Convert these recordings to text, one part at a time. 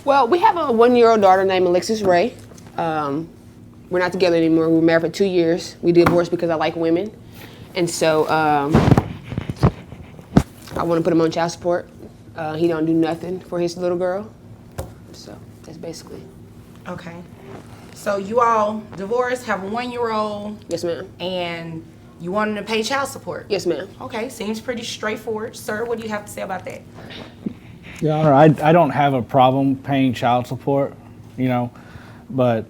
Well, we have a 1-year-old daughter named Alexis Ray. We're not together anymore. We were married for 2 years. We divorced because I like women. And so I want to put him on child support. He don't do nothing for his little girl. So that's basically. Okay. So you all divorced, have a 1-year-old. Yes, ma'am. And you want him to pay child support? Yes, ma'am. Okay, seems pretty straightforward. Sir, what do you have to say about that? Your Honor, I don't have a problem paying child support, but,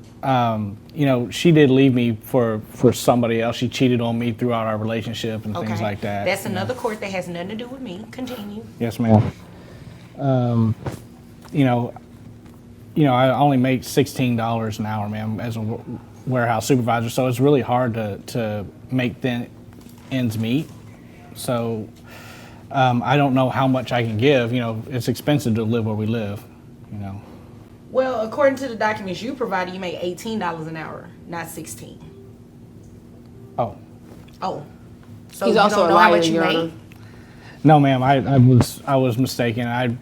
she did leave me for somebody else. She cheated on me throughout our relationship and things like that. That's another court that has nothing to do with me. Continue. Yes, ma'am. I only make $16 an hour, ma'am, as a warehouse supervisor, so it's really hard to make the ends meet. So I don't know how much I can give. It's expensive to live where we live. Well, according to the documents you provided, you made $18 an hour, not $16. Oh. So He's you also don't a know liar, how much you Your made? Honor. No, ma'am. I was mistaken. I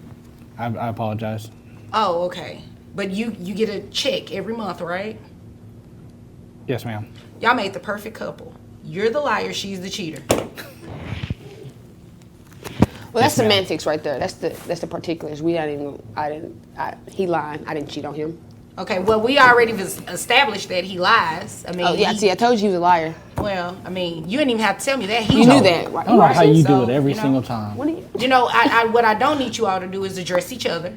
apologize. Oh, okay. But you get a check every month, right? Yes, ma'am. Y'all made the perfect couple. You're the liar, she's the cheater. Well, that's semantics right there. That's the particulars. He lied. I didn't cheat on him. Okay, well, we already established that he lies. I mean, I told you he was a liar. Well, I mean, you didn't even have to tell me that. You knew that, right? I don't know how you do So, it every single time. What do you? What I don't need you all to do is address each other.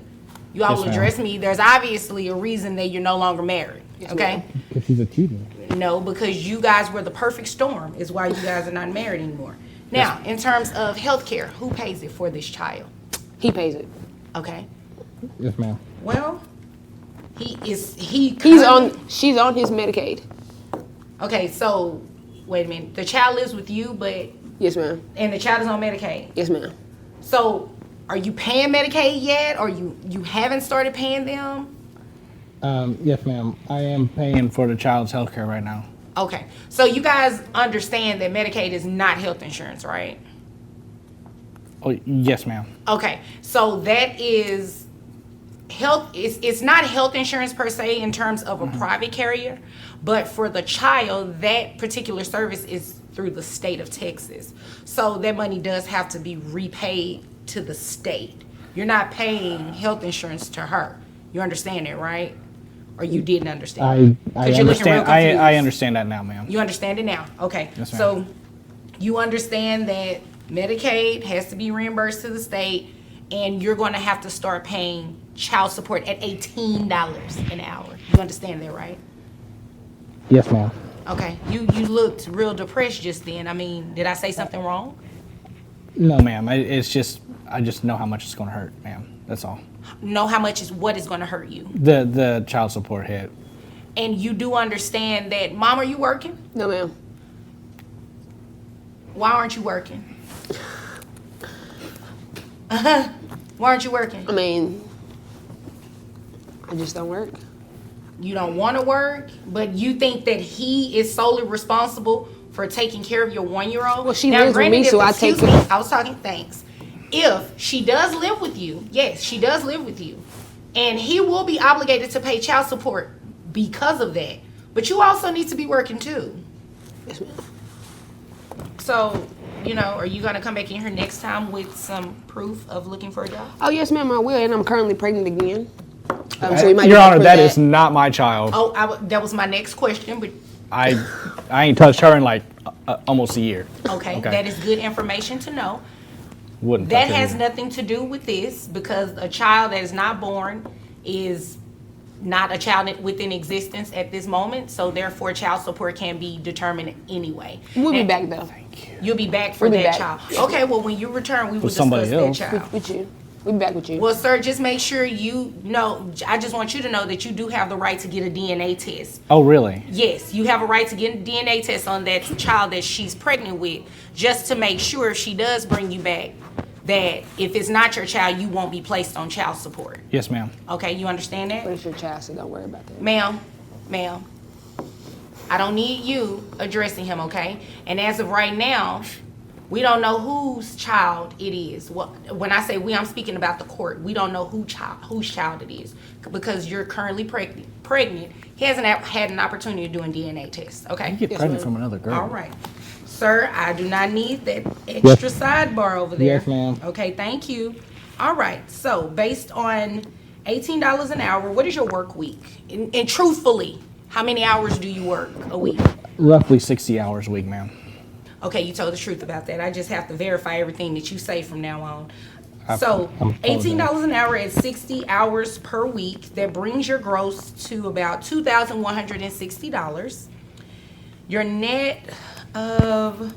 You all Yes, will ma'am. address me. There's obviously a reason that you're no longer married. Okay? Because he's a cheater. No, because you guys were the perfect storm is why you guys are not married anymore. Now, in terms of health care, who pays it for this child? He pays it. Okay. Yes, ma'am. Well, she's on his Medicaid. Okay, so wait a minute. The child lives with you, but Yes, ma'am. and the child is on Medicaid. Yes, ma'am. So are you paying Medicaid yet, or you haven't started paying them? Yes, ma'am. I am paying for the child's health care right now. Okay, so you guys understand that Medicaid is not health insurance, right? Oh, yes, ma'am. Okay, so that is health. It's not health insurance per se in terms of a private carrier, but for the child, that particular service is through the state of Texas. So that money does have to be repaid to the state. You're not paying health insurance to her. You understand that, right? Or you didn't understand? I 'Cause you're looking real understand. I confused. understand that now, ma'am. You understand it now? Okay. Yes, ma'am. So you understand that Medicaid has to be reimbursed to the state, and you're going to have to start paying child support at $18 an hour. You understand that, right? Yes, ma'am. Okay. You looked real depressed just then. I mean, did I say something wrong? No, ma'am. I just know how much it's going to hurt, ma'am. That's all. Know how much is what is going to hurt you. The child support hit. And you do understand that, Mom, are you working? No, ma'am. Why aren't you working? Why aren't you working? I mean, I just don't work. You don't want to work, but you think that he is solely responsible for taking care of your 1-year-old? Well, she lives with me, so I take care. I was talking, thanks. If she does live with you, yes, she does live with you, and he will be obligated to pay child support because of that. But you also need to be working too. Yes, ma'am. So, are you going to come back in here next time with some proof of looking for a job? Oh, yes, ma'am, I will, and I'm currently pregnant again. So Your Honor, that is not my child. Oh, that was my next question, but I ain't touched her in like almost a year. okay, that is good information to know. Wouldn't That touch her has either. nothing to do with this, because a child that is not born is not a child within existence at this moment, so therefore child support can be determined anyway. We'll be back, though. You'll be back for We'll be that back. child. Okay, well, when you return, we will discuss somebody that else. child. With you. We'll be back with you. Well, sir, just make sure you know, I just want you to know that you do have the right to get a DNA test. Oh, really? Yes, you have a right to get a DNA test on that child that she's pregnant with, just to make sure if she does bring you back, that if it's not your child, you won't be placed on child support. Yes, ma'am. Okay, you understand that? But it's your child, so don't worry about that. Ma'am, I don't need you addressing him, okay? And as of right now, We don't know whose child it is. When I say we, I'm speaking about the court. We don't know whose child it is because you're currently pregnant. He hasn't had an opportunity of doing DNA tests. Okay. You get pregnant from another girl. All right, sir. I do not need that extra sidebar over there. Yes, ma'am. Okay. Thank you. All right. So based on $18 an hour, what is your work week? And truthfully, how many hours do you work a week? Roughly 60 hours a week, ma'am. Okay, you told the truth about that. I just have to verify everything that you say from now on. So, $18 an hour at 60 hours per week. That brings your gross to about $2,160. Your net of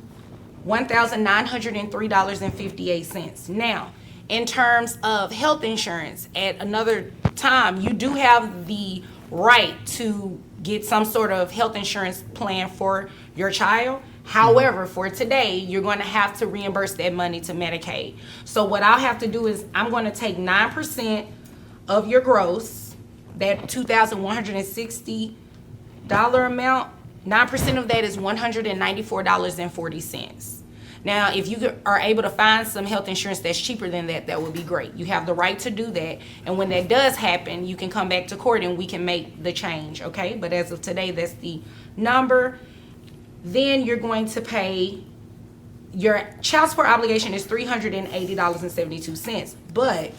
$1,903.58. Now, in terms of health insurance, at another time, you do have the right to get some sort of health insurance plan for your child. However, for today, you're going to have to reimburse that money to Medicaid. So what I'll have to do is I'm going to take 9% of your gross, that $2,160 amount. 9% of that is $194.40. Now, if you are able to find some health insurance that's cheaper than that, that would be great. You have the right to do that. And when that does happen, you can come back to court and we can make the change, okay? But as of today, that's the number. Then you're going to pay, your child support obligation is $380.72. But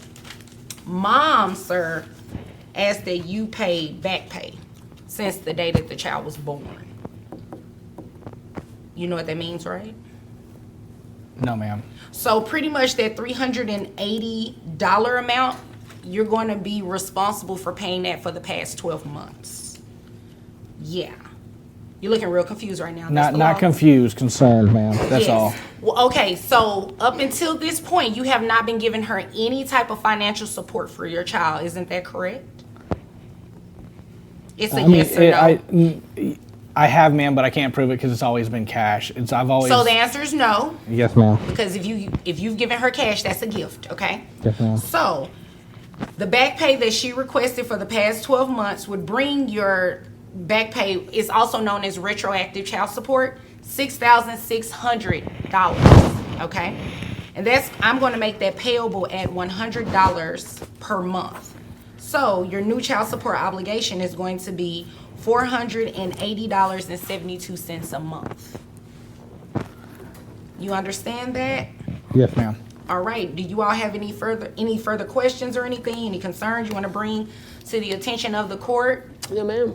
mom, sir, asked that you pay back pay since the day that the child was born. You know what that means, right? No, ma'am. So pretty much that $380 amount, you're going to be responsible for paying that for the past 12 months. Yeah. You're looking real confused right now. Not confused, concerned, ma'am. That's all. Well, okay, so up until this point, you have not been giving her any type of financial support for your child. Isn't that correct? It's a yes or no. I have, ma'am, but I can't prove it because it's always been cash. So the answer is no. Yes, ma'am. Because if you've given her cash, that's a gift, okay? Yes, ma'am. So the back pay that she requested for the past 12 months would bring your back pay, is also known as retroactive child support, $6,600, okay? And I'm going to make that payable at $100 per month. So your new child support obligation is going to be $480.72 a month. You understand that? Yes, ma'am. All right. Do you all have any further questions or anything? Any concerns you want to bring to the attention of the court? No, ma'am.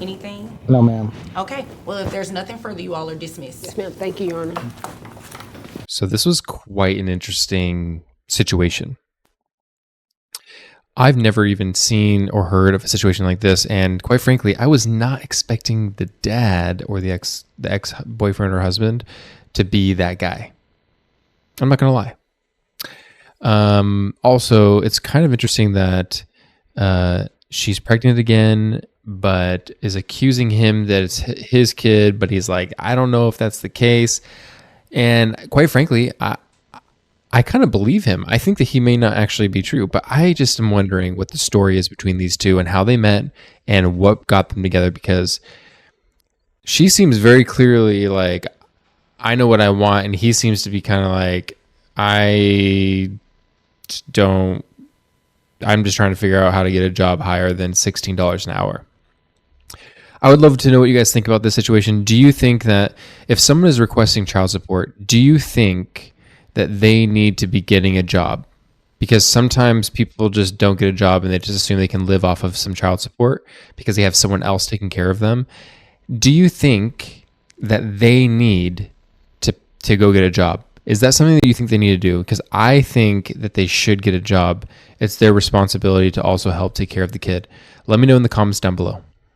Anything? No, ma'am. Okay. Well, if there's nothing further, you all are dismissed. Yes, ma'am. Thank you, Your Honor. So this was quite an interesting situation. I've never even seen or heard of a situation like this, and quite frankly, I was not expecting the dad or the ex-boyfriend or husband to be that guy. I'm not gonna lie. Also, it's kind of interesting that she's pregnant again, but is accusing him that it's his kid, but he's like, I don't know if that's the case. And quite frankly, I kind of believe him. I think that he may not actually be true, but I just am wondering what the story is between these two and how they met and what got them together, because she seems very clearly like, I know what I want, and he seems to be kind of like, I'm just trying to figure out how to get a job higher than $16 an hour. I would love to know what you guys think about this situation. Do you think that if someone is requesting child support, do you think that they need to be getting a job? Because sometimes people just don't get a job and they just assume they can live off of some child support because they have someone else taking care of them. Do you think that they need to go get a job? Is that something that you think they need to do? Because I think that they should get a job. It's their responsibility to also help take care of the kid. Let me know in the comments down below.